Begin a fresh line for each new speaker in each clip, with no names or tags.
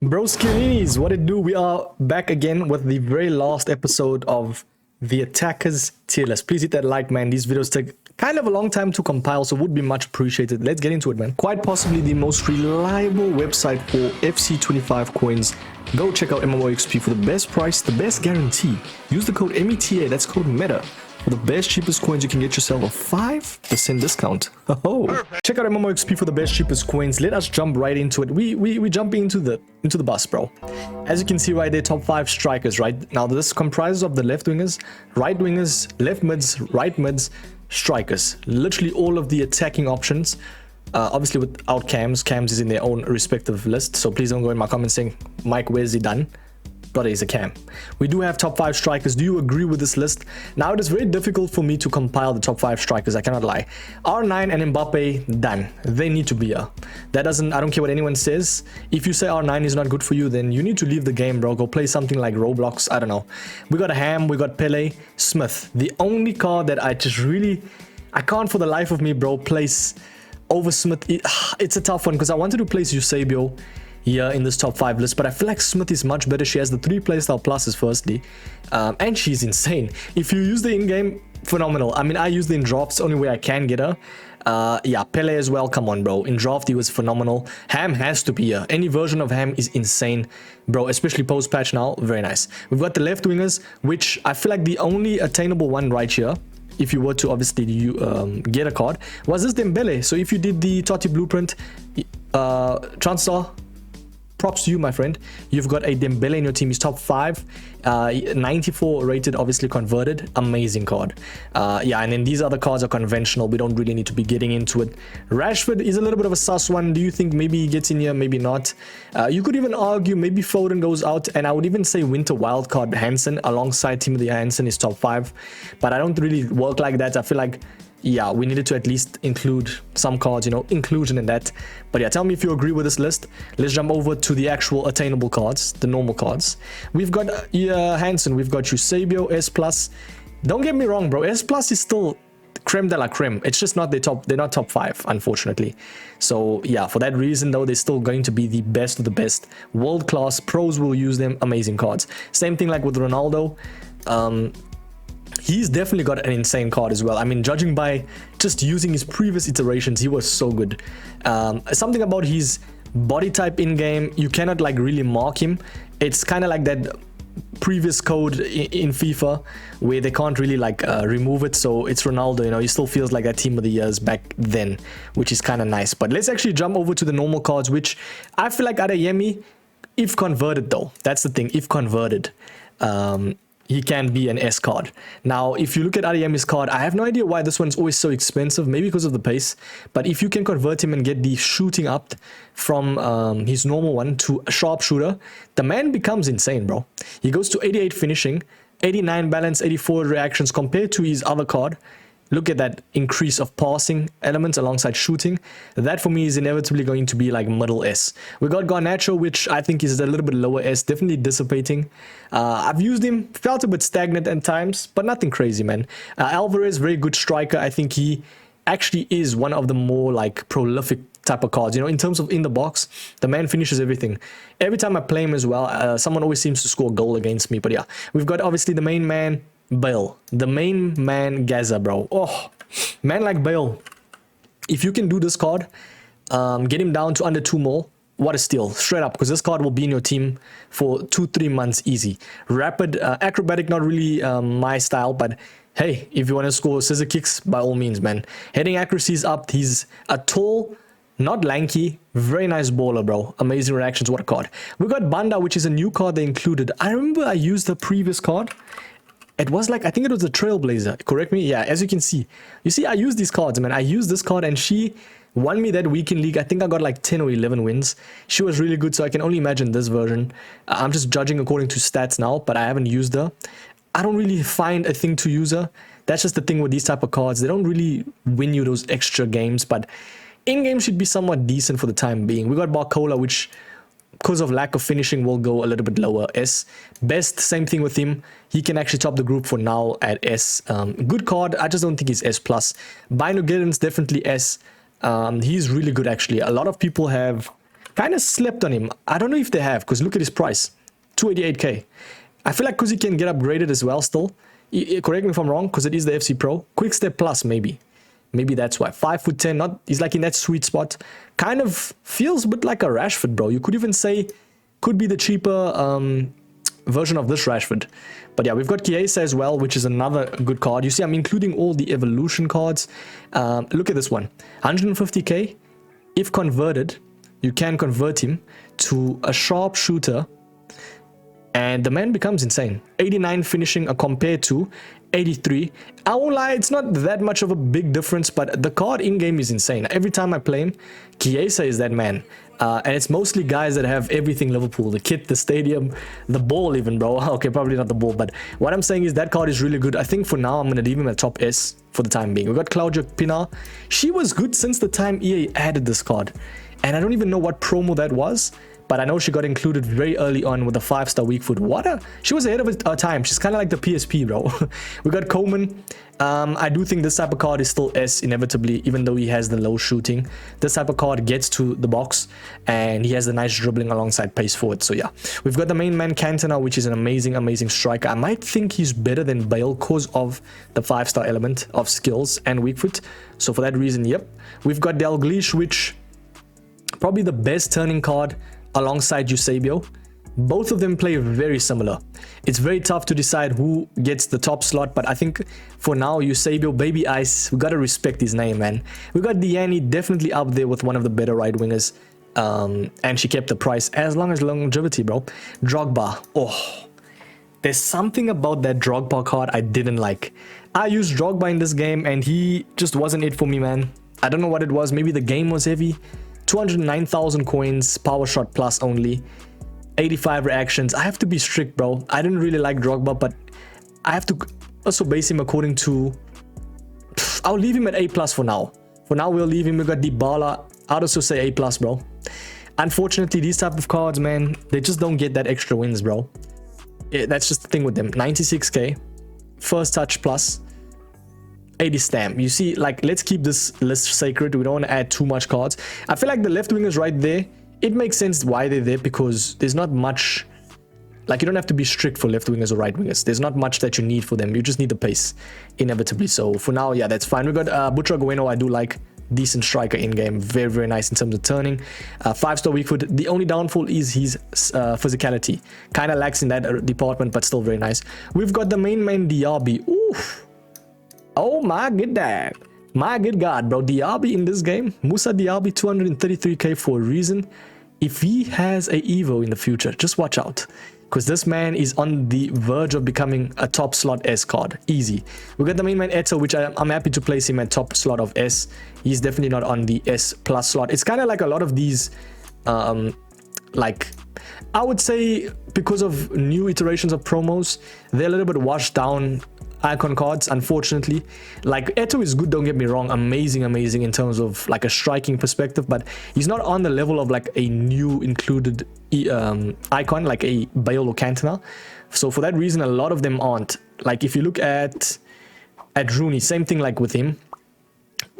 Broskilinis, what it do? We are back again with the very last episode of the Attackers tier list. Please hit that like, man. These videos take kind of a long time to compile, so would be much appreciated. Let's get into it, man. Quite possibly the most reliable website for FC25 coins. Go check out MMOXP for the best price, the best guarantee. Use the code META, that's code META. For the best cheapest coins, you can get yourself a 5% discount. Oh, check out MMOXP for the best cheapest coins. Let us jump right into it. We jump into the bus, bro. As you can see right there, top 5 strikers, right? Now this comprises of the left wingers, right wingers, left mids, right mids, strikers. Literally all of the attacking options. Obviously without cams. Cams is in their own respective list, so please don't go in my comments saying, Mike, where's he done? But he's a cam. We do have top 5 strikers. Do you agree with this list? Now it is very difficult for me to compile the top 5 strikers, I cannot lie. R9 and Mbappe, done. They need to be here. That doesn't, I don't care what anyone says. If you say R9 is not good for you, then you need to leave the game, bro. Go play something like Roblox, I don't know. We got Ham, we got Pele, Smith. The only card that I just really, I can't for the life of me, bro, place over Smith. It's a tough one because I wanted to place Eusebio here in this top 5 list, but I feel like Smith is much better. She has the 3 playstyle pluses firstly, and she's insane. If you use the in-game, phenomenal. I mean, I use the in drafts, only way I can get her. Yeah, Pele as well, come on, bro. In draft he was phenomenal. Ham has to be here. Any version of Ham is insane, bro, especially post patch now. Very nice. We've got the left wingers, which I feel like the only attainable one right here, if you were to obviously get a card, was this Dembele. So if you did the TOTY blueprint transfer, props to you, my friend. You've got a Dembele in your team. He's top 5, 94 rated, obviously converted. Amazing card. Yeah, and then these other cards are conventional. We don't really need to be getting into it. Rashford is a little bit of a sus one. Do you think maybe he gets in here, maybe not? You could even argue maybe Foden goes out, and I would even say winter wildcard Hansen alongside Timothy Hansen is top 5. But I don't really work like that. I feel like, yeah, we needed to at least include some cards, you know, inclusion in that. But yeah, tell me if you agree with this list. Let's jump over to the actual attainable cards, the normal cards. We've got Hansen, we've got Eusebio, S+. Don't get me wrong, bro. S+ is still creme de la creme. It's just not they're not top 5, unfortunately. So yeah, for that reason though, they're still going to be the best of the best. World class, pros will use them, amazing cards. Same thing like with Ronaldo. He's definitely got an insane card as well. I mean, judging by just using his previous iterations, he was so good. Something about his body type in game, you cannot like really mark him. It's kind of like that previous code in FIFA where they can't really like remove it. So it's Ronaldo, you know, he still feels like that team of the years back then, which is kind of nice. But let's actually jump over to the normal cards, which I feel like Adeyemi, if converted though, that's the thing, if converted, he can be an S card. Now, if you look at Adeyemi's card, I have no idea why this one's always so expensive, maybe because of the pace, but if you can convert him and get the shooting up from his normal one to a sharpshooter, the man becomes insane, bro. He goes to 88 finishing, 89 balance, 84 reactions compared to his other card. Look at that increase of passing elements alongside shooting. That for me is inevitably going to be like middle S. We got Garnacho, which I think is a little bit lower S, definitely dissipating. I've used him, felt a bit stagnant at times, but nothing crazy, man. Alvarez, very good striker. I think he actually is one of the more like prolific type of cards. You know, in terms of in the box, the man finishes everything. Every time I play him as well, someone always seems to score a goal against me. But yeah, we've got obviously the main man, Bale, the main man, Gaza, bro. Oh, man like Bale, if you can do this card, get him down to under 2 mil, what a steal, straight up, because this card will be in your team for 2-3 months easy. Rapid, acrobatic, not really my style, but hey, if you want to score scissor kicks, by all means, man. Heading accuracy is up. He's a tall, not lanky, very nice baller, bro. Amazing reactions, what a card. We got Banda, which is a new card they included. I remember I used the previous card. It was like, I think it was a Trailblazer, correct me? Yeah, as you can see. You see, I use these cards, man. I used this card and she won me that weekend league. I think I got like 10 or 11 wins. She was really good, so I can only imagine this version. I'm just judging according to stats now, but I haven't used her. I don't really find a thing to use her. That's just the thing with these type of cards. They don't really win you those extra games, but in-game should be somewhat decent for the time being. We got Barcola, which, because of lack of finishing, will go a little bit lower. S. Best, same thing with him. He can actually top the group for now at S. Good card. I just don't think he's S+. Bino Giddens, definitely S. He's really good, actually. A lot of people have kind of slept on him. I don't know if they have, because look at his price, 288k. I feel like because he can get upgraded as well still. Correct me if I'm wrong, because it is the FC Pro. Quick Step Plus, maybe. Maybe that's why. 5'10", not, he's like in that sweet spot. Kind of feels a bit like a Rashford, bro. You could even say, could be the cheaper version of this Rashford. But yeah, we've got Chiesa as well, which is another good card. You see, I'm including all the evolution cards. Look at this one. 150k. If converted, you can convert him to a sharpshooter. And the man becomes insane. 89 finishing compared to 83. I won't lie, it's not that much of a big difference, but the card in-game is insane. Every time I play him, Chiesa is that man. And it's mostly guys that have everything Liverpool. The kit, the stadium, the ball even, bro. Okay, probably not the ball, but what I'm saying is that card is really good. I think for now, I'm going to leave him at top S for the time being. We got Claudia Pina. She was good since the time EA added this card. And I don't even know what promo that was. But I know she got included very early on with the 5-star weak foot. She was ahead of her time. She's kind of like the PSP, bro. We got Coleman. I do think this type of card is still S inevitably, even though he has the low shooting. This type of card gets to the box, and he has the nice dribbling alongside pace forward. So yeah, we've got the main man Cantona, which is an amazing, amazing striker. I might think he's better than Bale because of the 5-star element of skills and weak foot. So for that reason, yep. We've got Dalglish, which probably the best turning card alongside Eusebio. Both of them play very similar. It's very tough to decide who gets the top slot, but I think for now, Eusebio, Baby Ice, we gotta respect his name, man. We got Diani definitely up there with one of the better right wingers, and she kept the price as long as longevity, bro. Drogba, oh, there's something about that Drogba card I didn't like. I used Drogba in this game, and he just wasn't it for me, man. I don't know what it was. Maybe the game was heavy. 209,000 coins, power shot plus only, 85 reactions. I have to be strict, bro. I didn't really like Drogba, but I have to also base him according to... I'll leave him at A+ for now. For now, we'll leave him. We got Dybala. I'd also say A+, bro. Unfortunately, these type of cards, man, they just don't get that extra wins, bro. Yeah, that's just the thing with them. 96k, first touch plus, 80 stamp. You see, like, let's keep this list sacred. We don't want to add too much cards. I feel like the left wingers right there, it makes sense why they're there, because there's not much, like, you don't have to be strict for left wingers or right wingers. There's not much that you need for them. You just need the pace inevitably. So for now, yeah, that's fine. We got Butragueno. I do like, decent striker in game, very, very nice in terms of turning. 5-star weak foot. The only downfall is his physicality, kind of lacks in that department, but still very nice. We've got the main man Diaby. Oof. Oh my good dad. My good God, bro. Diaby in this game. Musa Diaby, 233k for a reason. If he has a Evo in the future, just watch out. Because this man is on the verge of becoming a top slot S card. Easy. We got the main man Eto, which I'm happy to place him at top slot of S. He's definitely not on the S+ slot. It's kind of like a lot of these, like, I would say because of new iterations of promos, they're a little bit washed down icon cards, unfortunately. Like, Eto is good, don't get me wrong, amazing in terms of like a striking perspective, but he's not on the level of like a new included icon like a Bale or Cantona. So for that reason, a lot of them aren't. Like, if you look at Rooney, same thing like with him,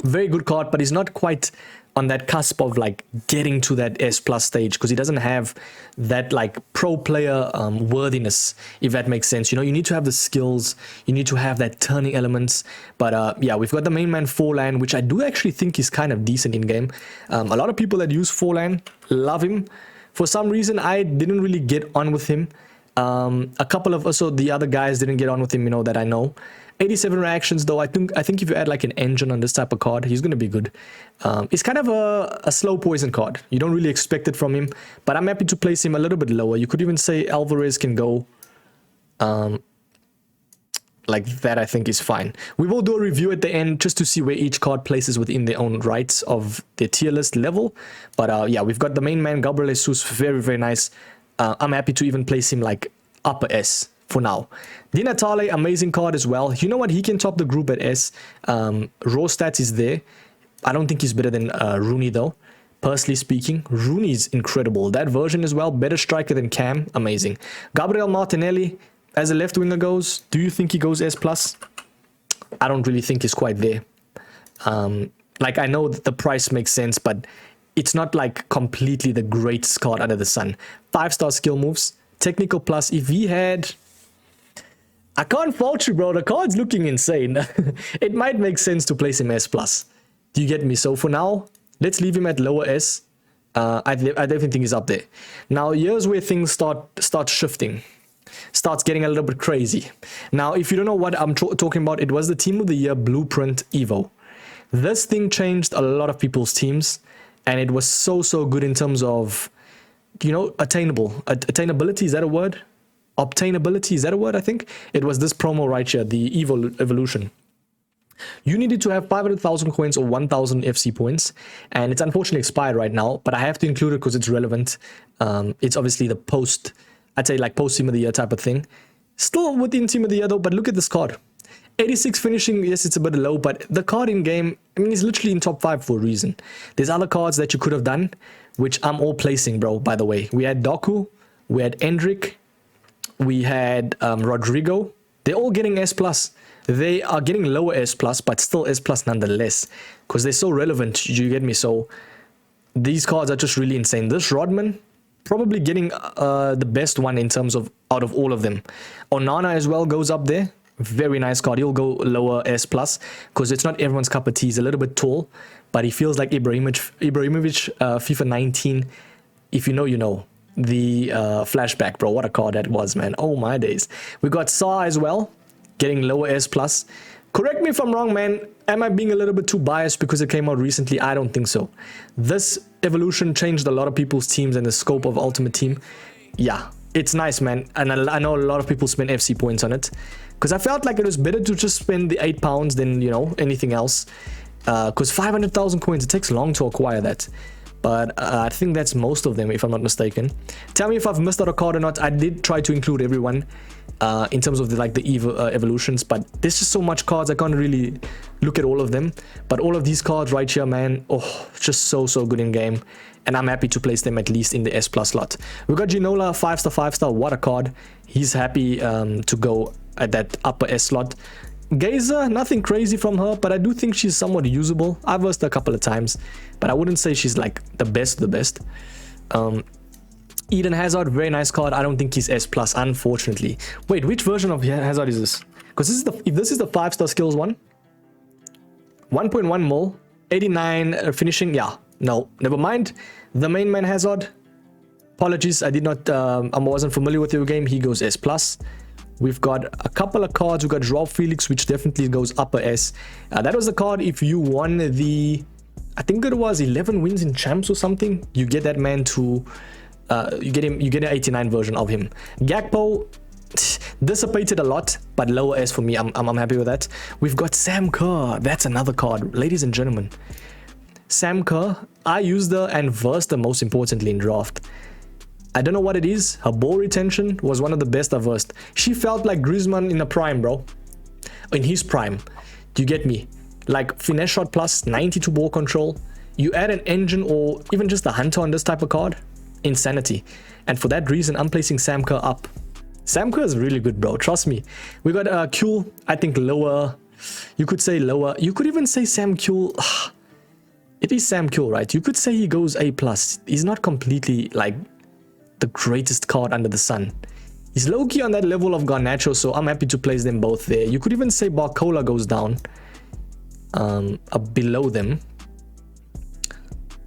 very good card, but he's not quite on that cusp of like getting to that S+ stage, because he doesn't have that like pro player worthiness, if that makes sense. You know, you need to have the skills, you need to have that turning elements. But yeah, we've got the main man Forlan, which I do actually think is kind of decent in game. A lot of people that use Forlan love him. For some reason, I didn't really get on with him. A couple of also the other guys didn't get on with him, you know, that I know. 87 reactions though. I think if you add like an engine on this type of card, he's going to be good. It's kind of a slow poison card. You don't really expect it from him, but I'm happy to place him a little bit lower. You could even say Alvarez can go like that. I think is fine. We will do a review at the end just to see where each card places within their own rights of their tier list level. But yeah, we've got the main man Gabriel Jesus, very, very nice. I'm happy to even place him like upper S for now. Di Natale, amazing card as well. You know what? He can top the group at S. Raw stats is there. I don't think he's better than Rooney though. Personally speaking, Rooney is incredible. That version as well, better striker than Cam, amazing. Gabriel Martinelli, as a left winger goes, do you think he goes S+? I don't really think he's quite there. Like, I know that the price makes sense, but it's not like completely the greatest card under the sun. 5-star skill moves, technical plus. If he had, I can't fault you, bro. The card's looking insane. It might make sense to place him S plus. Do you get me? So for now, let's leave him at lower S. I definitely think he's up there. Now here's where things start shifting, starts getting a little bit crazy. Now, if you don't know what I'm talking about, it was the Team of the Year Blueprint Evo. This thing changed a lot of people's teams, and it was so good in terms of, you know, attainability. Is that a word? Obtainability, is that a word? I think it was this promo right here, the Evo Evolution. You needed to have 500,000 coins or 1,000 FC points, and it's unfortunately expired right now, but I have to include it because it's relevant. It's obviously the post, I'd say like post Team of the Year type of thing. Still within Team of the Year though, but look at this card. 86 finishing, yes, it's a bit low, but the card in game, I mean, it's literally in top 5 for a reason. There's other cards that you could have done, which I'm all placing, bro, by the way. We had Doku, we had Endrick, we had Rodrigo. They're all getting S+. They are getting lower S+, but still S+ nonetheless, because they're so relevant, you get me? So these cards are just really insane. This Rodman, probably getting the best one in terms of out of all of them. Onana as well goes up there. Very nice card. He'll go lower S+, because it's not everyone's cup of tea. He's a little bit tall, but he feels like Ibrahimovic FIFA 19. If you know, you know. The flashback, bro. What a card that was, man. Oh my days. We got Saw as well, getting lower S+. Correct me if I'm wrong, man. Am I being a little bit too biased because it came out recently? I don't think so. This evolution changed a lot of people's teams and the scope of Ultimate Team. Yeah, it's nice, man. And I know a lot of people spend FC points on it, because I felt like it was better to just spend the £8 than, you know, anything else. Because 500,000 coins, it takes long to acquire that. But I think that's most of them, if I'm not mistaken. Tell me if I've missed out a card or not. I did try to include everyone in terms of the evolutions, but there's just so much cards I can't really look at all of them. But all of these cards right here, man, oh, just so good in game, and I'm happy to place them at least in the S+ slot. We got Ginola, 5-star. What a card. He's happy to go at that upper S slot. Geyser, nothing crazy from her, but I do think she's somewhat usable. I've versed her a couple of times, but I wouldn't say she's like the best. Eden Hazard, very nice card. I don't think he's S+, unfortunately. Wait, which version of Hazard is this? Because if this is the 5-star skills one, 1.1 mil, 89 finishing. Yeah, no, never mind. The main man Hazard, apologies, I wasn't familiar with your game. He goes S+. We've got a couple of cards. We've got Joao Felix, which definitely goes upper S. That was the card if you won the, I think it was 11 wins in champs or something. You get that man to, you get an 89 version of him. Gakpo dissipated a lot, but lower S for me. I'm happy with that. We've got Sam Kerr. That's another card, ladies and gentlemen. Sam Kerr, I used her and versed her most importantly in draft. I don't know what it is. Her ball retention was one of the best I've versed. She felt like Griezmann in a prime, bro. In his prime. Do you get me? Like finesse shot plus, 92 ball control. You add an engine or even just a hunter on this type of card. Insanity. And for that reason, I'm placing Sam Kerr up. Sam Kerr is really good, bro. Trust me. We got Kuhl, I think lower. You could say lower. You could even say Sam Kuhl. It is Sam Kuhl, right? You could say he goes A+. He's not completely like the greatest card under the sun. He's low-key on that level of Garnacho, so I'm happy to place them both there. You could even say Barcola goes down below them.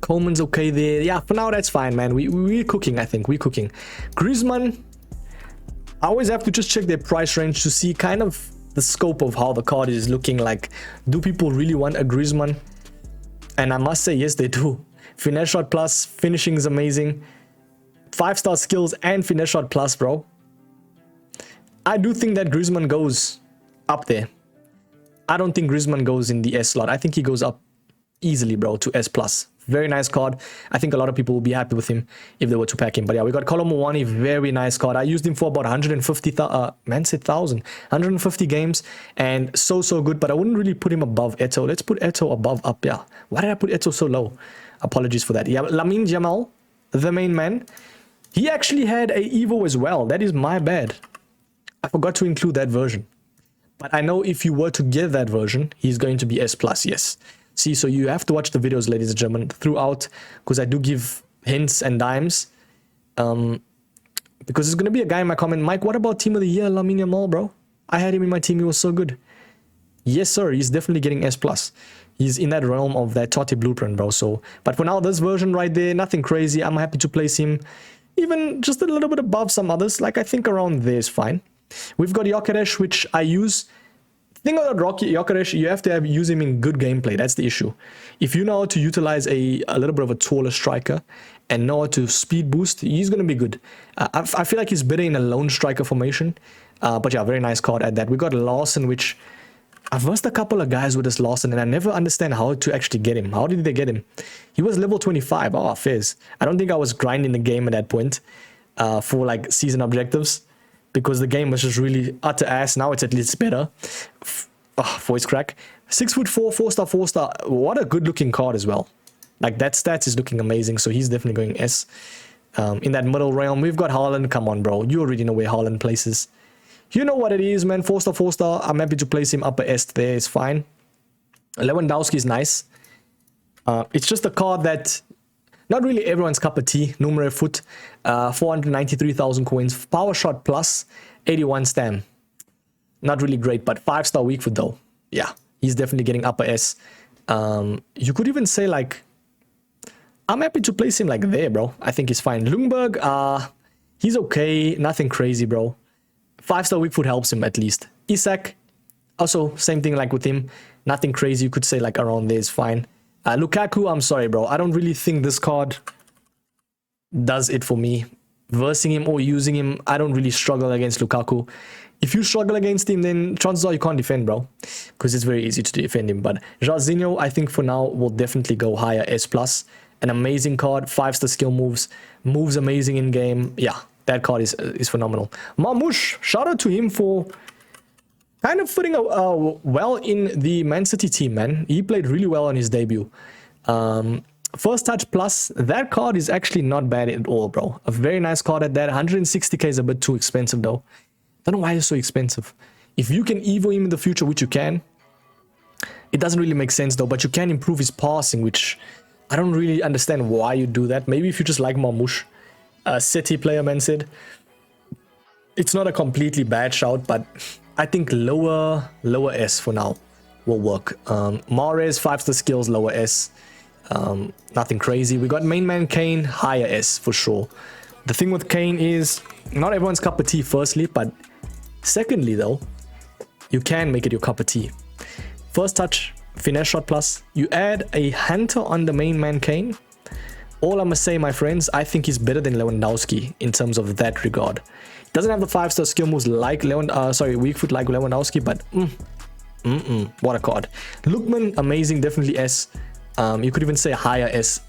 Coleman's okay there. Yeah, for now that's fine, man. We're cooking, I think. We're cooking. Griezmann, I always have to just check their price range to see kind of the scope of how the card is looking like. Do people really want a Griezmann? And I must say, yes, they do. Finesse shot plus, finishing is amazing. 5-star skills and finesse shot plus, bro. I do think that Griezmann goes up there. I don't think Griezmann goes in the S slot. I think he goes up easily, bro, to S+. Very nice card. I think a lot of people will be happy with him if they were to pack him. But yeah, we got Kolo Muani, very nice card. I used him for about 150 games, and so good. But I wouldn't really put him above Eto. Let's put Eto above up, yeah. Why did I put Eto so low? Apologies for that. Yeah, Lamine Yamal, the main man. He actually had a Evo as well. That is my bad. I forgot to include that version. But I know if you were to get that version, he's going to be S+, yes. See, so you have to watch the videos, ladies and gentlemen, throughout, because I do give hints and dimes. Because there's going to be a guy in my comment, Mike, what about team of the year, Lamine Yamal, bro? I had him in my team, he was so good. Yes, sir, he's definitely getting S+. He's in that realm of that TOTY blueprint, bro. So, but for now, this version right there, nothing crazy. I'm happy to place him even just a little bit above some others. Like, I think around there is fine. We've got Gyökeres, which I use. Thing about Gyökeres, you have to use him in good gameplay. That's the issue. If you know how to utilize a little bit of a taller striker and know how to speed boost, he's going to be good. I feel like he's better in a lone striker formation. But yeah, very nice card at that. We got Lawson, which I've versed a couple of guys with this Lawson, and I never understand how to actually get him. How did they get him? He was level 25. Oh, fizz. I don't think I was grinding the game at that point for like season objectives, because the game was just really utter ass. Now it's at least better. Voice crack. 6'4", 4-star, 4-star. What a good looking card as well. Like, that stats is looking amazing, so he's definitely going S. In that middle realm, we've got Haaland. Come on, bro. You already know where Haaland places. You know what it is, man. 4-star, 4-star. I'm happy to place him upper S there. It's fine. Lewandowski is nice. It's just a card that not really everyone's cup of tea. Numero foot. 493,000 coins. Power shot plus 81 stam. Not really great, but 5-star weak foot though. Yeah, he's definitely getting upper S. You could even say like, I'm happy to place him like there, bro. I think he's fine. Ljungberg, he's okay. Nothing crazy, bro. 5-star weak foot helps him at least. Isak, also same thing like with him. Nothing crazy. You could say like around there is fine. Lukaku, I'm sorry, bro. I don't really think this card does it for me. Versing him or using him, I don't really struggle against Lukaku. If you struggle against him, then chances are you can't defend, bro, because it's very easy to defend him. But Jorginho, I think for now, will definitely go higher, S+. An amazing card, 5-star skill moves amazing in game. Yeah, that card is phenomenal. Marmoush, shout out to him for kind of fitting well in the Man City team, man. He played really well on his debut. First touch plus, that card is actually not bad at all, bro. A very nice card at that. 160k is a bit too expensive, though. Don't know why it's so expensive. If you can evo him in the future, which you can, it doesn't really make sense, though. But you can improve his passing, which I don't really understand why you do that. Maybe if you just like Marmoush, a City player, man said. It's not a completely bad shout, but I think lower S for now will work. Mahrez, 5-star skills, lower S. Nothing crazy. We got main man Kane, higher S for sure. The thing with Kane is not everyone's cup of tea, firstly, but secondly, though, you can make it your cup of tea. First touch, finesse shot plus. You add a hunter on the main man Kane. All I'm gonna say, my friends, I think he's better than Lewandowski in terms of that regard. He doesn't have the 5-star skill moves like weak foot like Lewandowski, but what a card. Lookman, amazing, definitely S. You could even say higher S.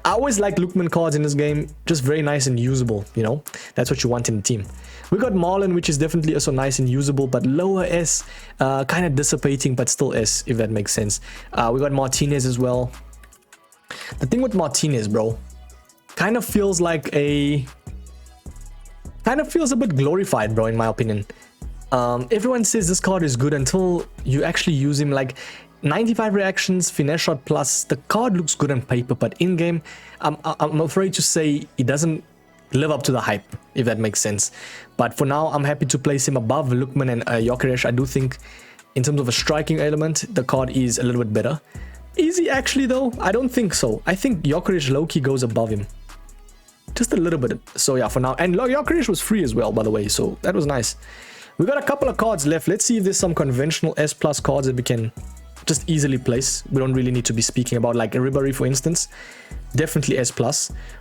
I always like Lookman cards in this game, just very nice and usable, you know. That's what you want in the team. We got Marlon, which is definitely also nice and usable, but lower S, kind of dissipating, but still S, if that makes sense. We got Martinez as well. The thing with Martinez, bro, kind of feels like a bit glorified, bro, in my opinion. Everyone says this card is good until you actually use him. Like 95 reactions, finesse shot plus. The card looks good on paper, but in game, I'm afraid to say it doesn't live up to the hype, if that makes sense. But for now, I'm happy to place him above Lookman and Gyökeres. I do think, in terms of a striking element, the card is a little bit better. Is he actually, though? I don't think so. I think Gyökeres low-key goes above him. Just a little bit. So yeah, for now. And Gyökeres was free as well, by the way, so that was nice. We got a couple of cards left. Let's see if there's some conventional S+ cards that we can just easily place. We don't really need to be speaking about like Ribéry, for instance. Definitely S+.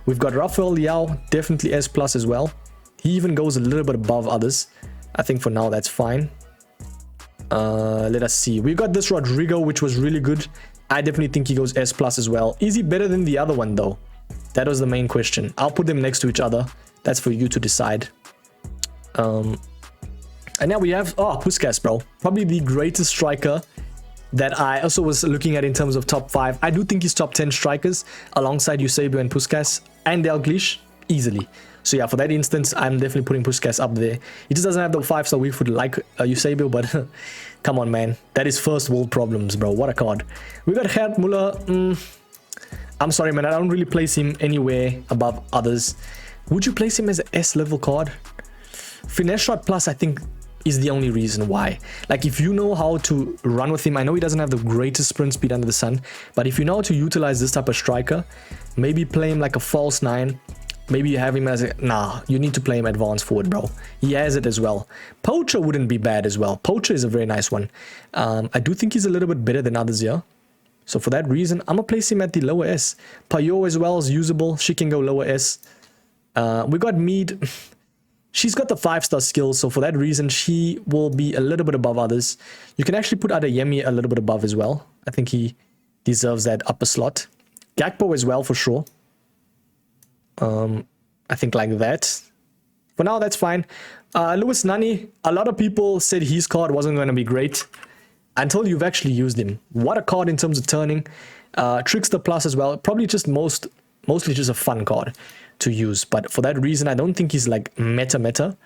We've got Rafael Leao, definitely S+ as well. He even goes a little bit above others. I think for now that's fine. Let us see. We got this Rodrigo, which was really good. I definitely think he goes S+ as well. Is he better than the other one though? That was the main question. I'll put them next to each other. That's for you to decide. And now we have Puskas, bro. Probably the greatest striker that I also was looking at in terms of top 5. I do think he's top 10 strikers alongside Eusebio and Puskas and Dalglish easily. So yeah, for that instance, I'm definitely putting Puskas up there. He just doesn't have the 5-star weak foot like Eusebio, but come on, man. That is first world problems, bro. What a card. We got Gerd Muller. I'm sorry, man. I don't really place him anywhere above others. Would you place him as an S level card? Finesse shot plus, I think, is the only reason why. Like, if you know how to run with him, I know he doesn't have the greatest sprint speed under the sun, but if you know how to utilize this type of striker, maybe play him like a false 9. Maybe you have him as a... Nah, you need to play him advanced forward, bro. He has it as well. Poacher wouldn't be bad as well. Poacher is a very nice one. I do think he's a little bit better than others here. So for that reason, I'm going to place him at the lower S. Payot as well is usable. She can go lower S. We got Mead. She's got the 5-star skills, so for that reason, she will be a little bit above others. You can actually put Adeyemi a little bit above as well. I think he deserves that upper slot. Gakpo as well, for sure. I think like that. For now, that's fine. Lewis Nani, a lot of people said his card wasn't going to be great until you've actually used him. What a card in terms of turning. Trickster Plus as well. Probably just mostly just a fun card to use, but for that reason I don't think he's like meta.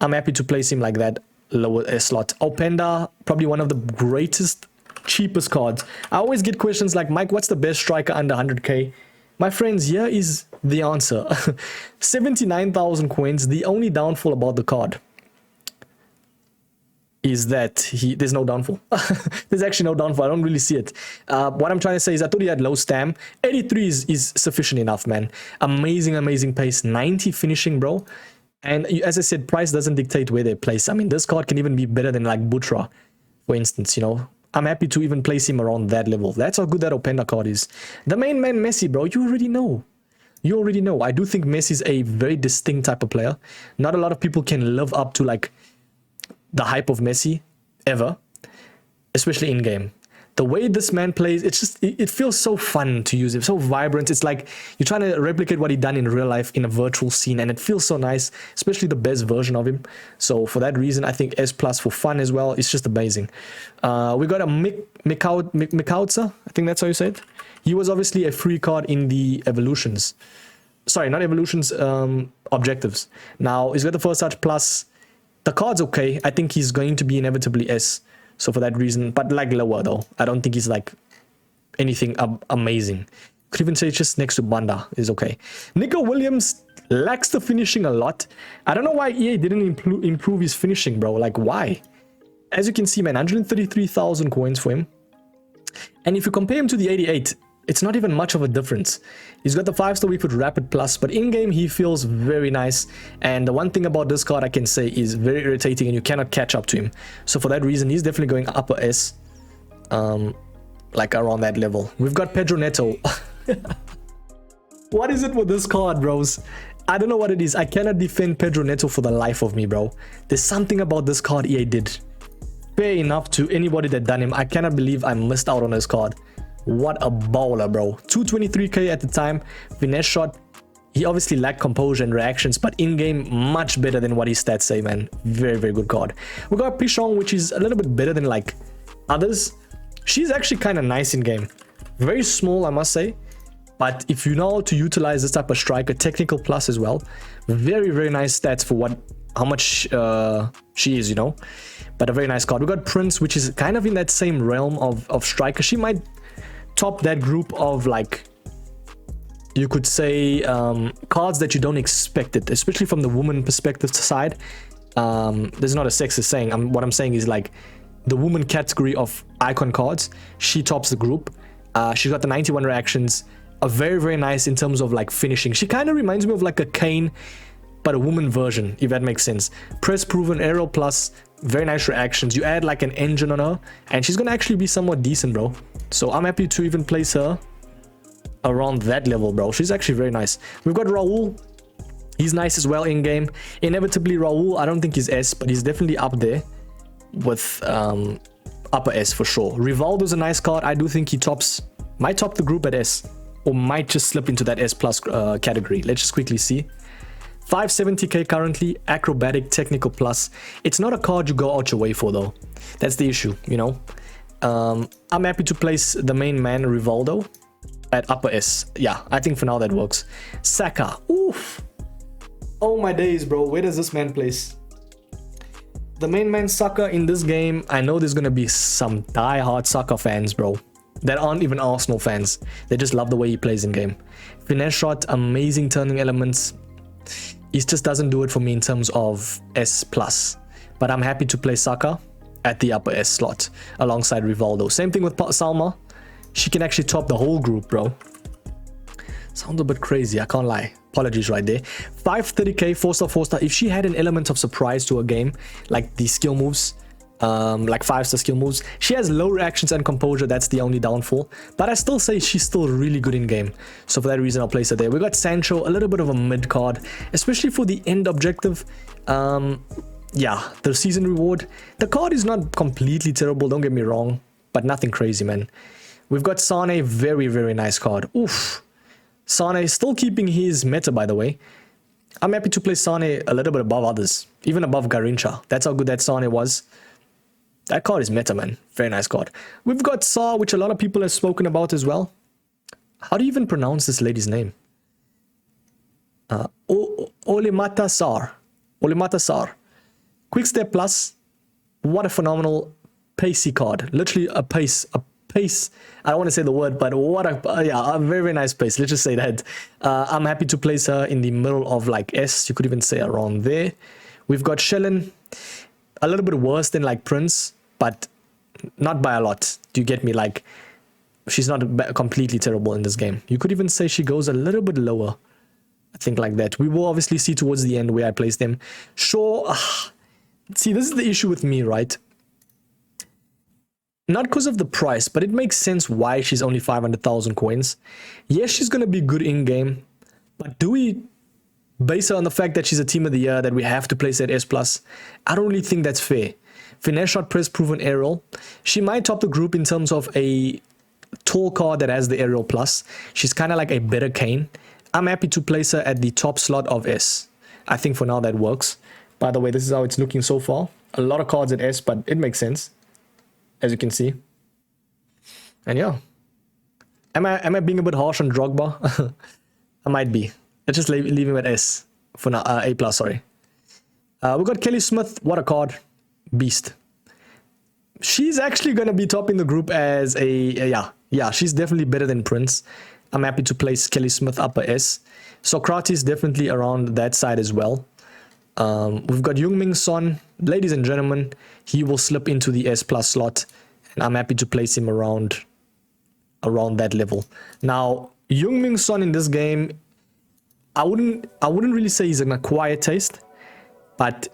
I'm happy to place him like that lower S slot. Openda, probably one of the greatest, cheapest cards. I always get questions like, Mike, what's the best striker under 100k? My friends, here is the answer. 79,000 coins. The only downfall about the card is that there's no downfall. There's actually no downfall. I don't really see it. What I'm trying to say is I thought he had low stam. 83 is sufficient enough, man. Amazing pace. 90 finishing, bro. And as I said, price doesn't dictate where they place. I mean, this card can even be better than like Butra, for instance, you know. I'm happy to even place him around that level. That's how good that Openda card is. The main man, Messi, bro, you already know. You already know. I do think Messi is a very distinct type of player. Not a lot of people can live up to like the hype of Messi ever, especially in game. The way this man plays, it's just, it feels so fun to use. It's so vibrant. It's like you're trying to replicate what he done in real life in a virtual scene, and it feels so nice, especially the best version of him. So for that reason, I think S plus for fun as well. It's just amazing. We got a Mikautza, I think that's how you say it. He was obviously a free card in the evolutions. Sorry, not evolutions, objectives. Now he's got the first touch plus. The card's okay. I think he's going to be inevitably S. So for that reason, but like lower though. I don't think he's like anything amazing. Could even say just next to Banda is okay. Nico Williams lacks the finishing a lot. I don't know why EA didn't improve his finishing, bro. Like why? As you can see, man, 133,000 coins for him. And if you compare him to the 88, it's not even much of a difference. He's got the 5-star weak foot rapid plus, but in-game he feels very nice. And the one thing about this card I can say is very irritating and you cannot catch up to him. So for that reason, he's definitely going upper S, like around that level. We've got Pedro Neto. What is it with this card, bros? I don't know what it is. I cannot defend Pedro Neto for the life of me, bro. There's something about this card EA did. Fair enough to anybody that done him. I cannot believe I missed out on this card. What a baller, bro. 223k at the time. Finesse shot. He obviously lacked composure and reactions, but in-game, much better than what his stats say, man. Very, very good card. We got Pichon, which is a little bit better than, like, others. She's actually kind of nice in-game. Very small, I must say. But if you know how to utilize this type of striker, technical plus as well. Very, very nice stats for how much she is, you know. But a very nice card. We got Prince, which is kind of in that same realm of striker. She might top that group of, like, you could say cards that you don't expect it, especially from the woman perspective side. There's not a sexist saying. What I'm saying is, like, the woman category of icon cards, she tops the group. She's got the 91 reactions, a very, very nice in terms of, like, finishing. She kind of reminds me of like a Kane, but a woman version, if that makes sense. Press proven, aerial plus, very nice reactions. You add like an engine on her and she's gonna actually be somewhat decent, bro. So I'm happy to even place her around that level, bro. She's actually very nice. We've got Raul. He's nice as well in game. Inevitably Raul, I don't think he's S, but he's definitely up there with upper S for sure. Rivaldo's a nice card. I do think he might top the group at S, or might just slip into that S plus category. Let's just quickly see. 570k currently, acrobatic, technical plus. It's not a card you go out your way for though. That's the issue, you know. I'm happy to place the main man, Rivaldo, at upper S. Yeah, I think for now that works. Saka, oof. Oh my days, bro. Where does this man place? The main man sucker in this game. I know there's gonna be some die-hard soccer fans, bro, that aren't even Arsenal fans. They just love the way he plays in game. Finesse shot, amazing turning elements. He just doesn't do it for me in terms of S+. But I'm happy to play Saka at the upper S slot alongside Rivaldo. Same thing with Salma. She can actually top the whole group, bro. Sounds a bit crazy, I can't lie. Apologies right there. 530k, 4-star, 4-star. If she had an element of surprise to her game, like the skill moves, like 5-star skill moves, she has low reactions and composure. That's the only downfall. But I still say she's still really good in game. So for that reason, I'll place her there. We got Sancho, a little bit of a mid card, especially for the end objective. Yeah, the season reward. The card is not completely terrible, don't get me wrong, but nothing crazy, man. We've got Sane, very, very nice card. Oof. Sane is still keeping his meta, by the way. I'm happy to play Sane a little bit above others, even above Garincha. That's how good that Sane was. That card is meta, man. Very nice card. We've got Sa, which a lot of people have spoken about as well. How do you even pronounce this lady's name? Olimata Sar. Olimata Sar. Quick Step Plus. What a phenomenal pacey card. Literally a pace. I don't want to say the word, but what a yeah, a very, very nice pace. Let's just say that. I'm happy to place her in the middle of like S. You could even say around there. We've got Shellen. A little bit worse than like Prince, but not by a lot. Do you get me? Like, she's not completely terrible in this game. You could even say she goes a little bit lower. I think like that. We will obviously see towards the end where I place them. Sure. See, this is the issue with me, right? Not because of the price, but it makes sense why she's only 500,000 coins. Yes, she's going to be good in-game, but do we base her on the fact that she's a team of the year, that we have to place her at S+? I don't really think that's fair. Finesse shot, press, proven aerial. She might top the group in terms of a tall card that has the aerial plus. She's kind of like a better Kane. I'm happy to place her at the top slot of S. I think for now that works. By the way, this is how it's looking so far. A lot of cards at S, but it makes sense, as you can see. And yeah, am I being a bit harsh on Drogba? I might be. Let's just leave him at S for now. A+, sorry. We got Kelly Smith. What a card. Beast. She's actually going to be topping the group as yeah, she's definitely better than Prince. I'm happy to place Kelly Smith upper S. Socrates definitely around that side as well. We've got Heung-min Son. Ladies and gentlemen, he will slip into the S+ slot, and I'm happy to place him around that level. Now, Heung-min Son in this game, I wouldn't really say he's an acquired taste, but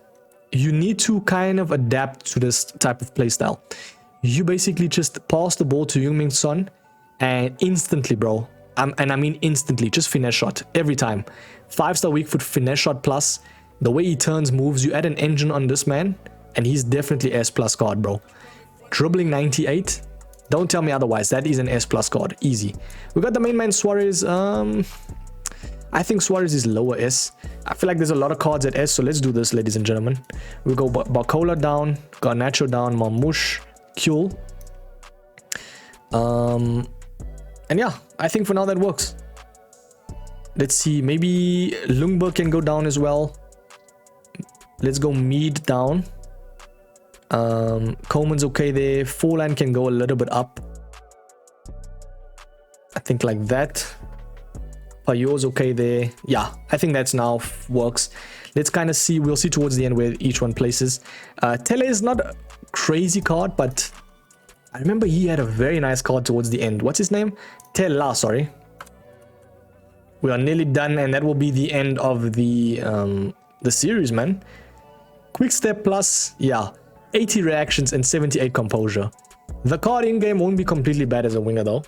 you need to kind of adapt to this type of playstyle. You basically just pass the ball to Heung-min Son, and instantly, bro, and I mean instantly, just finesse shot every time. 5-star weak foot finesse shot plus. The way he turns moves, you add an engine on this man, and he's definitely S+ card, bro. Dribbling 98. Don't tell me otherwise. That is an S+ card. Easy. We got the main man Suarez. I think Suarez is lower S. I feel like there's a lot of cards at S, so let's do this, ladies and gentlemen. We go Barcola down, Garnacho down, Marmouche, Kuhl. And yeah, I think for now that works. Let's see, maybe Ljungberg can go down as well. Let's go Mead down. Coleman's okay there. Forlan can go a little bit up. I think like that. Payot's okay there. Yeah, I think that's now works. Let's kind of see. We'll see towards the end where each one places. Tele is not a crazy card, but I remember he had a very nice card towards the end. What's his name? Tela, sorry. We are nearly done, and that will be the end of the series, man. Quick Step Plus, yeah, 80 reactions and 78 composure. The card in-game won't be completely bad as a winger, though.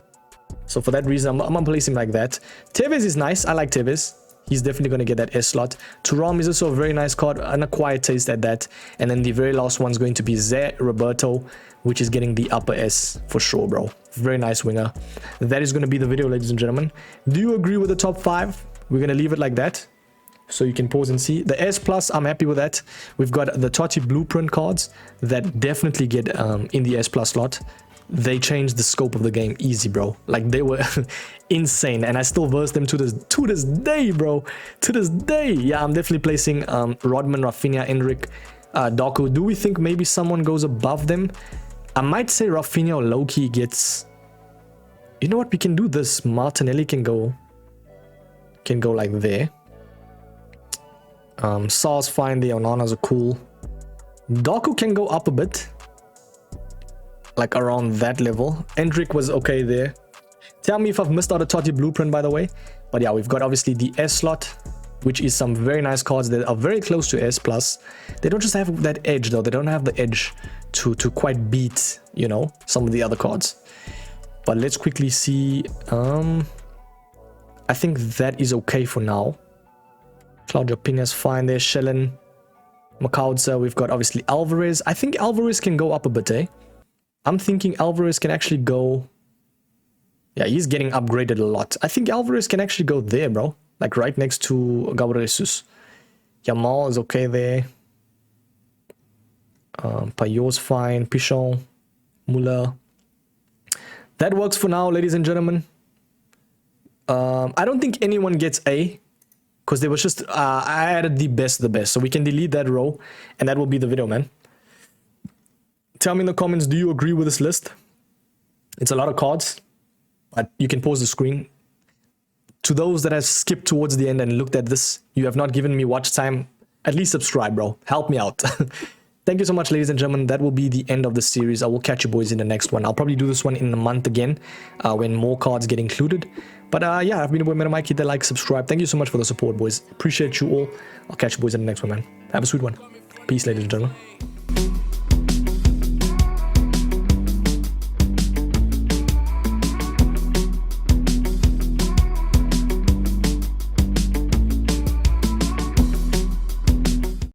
So for that reason, I'm gonna place him like that. Tevez is nice. I like Tevez. He's definitely going to get that S slot. Thuram is also a very nice card, an acquired taste at that. And then the very last one's going to be Zé Roberto, which is getting the upper S for sure, bro. Very nice winger. That is going to be the video, ladies and gentlemen. Do you agree with the top 5? We're going to leave it like that, so you can pause and see. The S plus, I'm happy with that. We've got the TOTY blueprint cards that definitely get in the S plus slot. they changed the scope of the game easy, bro. Like, they were insane, and I still verse them to this day, bro. To this day. Yeah, I'm definitely placing Rodman, Rafinha, Endrick, Doku. Do we think maybe someone goes above them? I might say Rafinha or Loki gets... You know what? We can do this. Martinelli can go like there. Sar's fine. The Onanas are cool. Doku can go up a bit. Like around that level. Endrick was okay there. Tell me if I've missed out a TOTY blueprint, by the way. But yeah, we've got obviously the S slot, which is some very nice cards that are very close to S+. They don't just have that edge, though. They don't have the edge to quite beat, you know, some of the other cards. But let's quickly see. I think that is okay for now. Claudio Pina's fine there. Shellen, Macaudza. We've got obviously Alvarez. I think Alvarez can go up a bit, eh? I'm thinking Alvarez can actually go... Yeah, he's getting upgraded a lot. I think Alvarez can actually go there, bro. Like right next to Gabriel Jesus. Yamal is okay there. Payot's fine. Pichon. Muller. That works for now, ladies and gentlemen. I don't think anyone gets A. Because there was just... I added the best of the best. So we can delete that row. And that will be the video, man. Tell me in the comments, do you agree with this list? It's a lot of cards, but you can pause the screen. To those that have skipped towards the end and looked at this, you have not given me watch time, at least subscribe, bro. Help me out. Thank you so much, ladies and gentlemen. That will be the end of the series. I will catch you boys in the next one. I'll probably do this one in a month again, when more cards get included. But yeah, I've been your boy MetaMike. Hit that like, subscribe. Thank you so much for the support, boys. Appreciate you all. I'll catch you boys in the next one, man. Have a sweet one. Peace, ladies and gentlemen.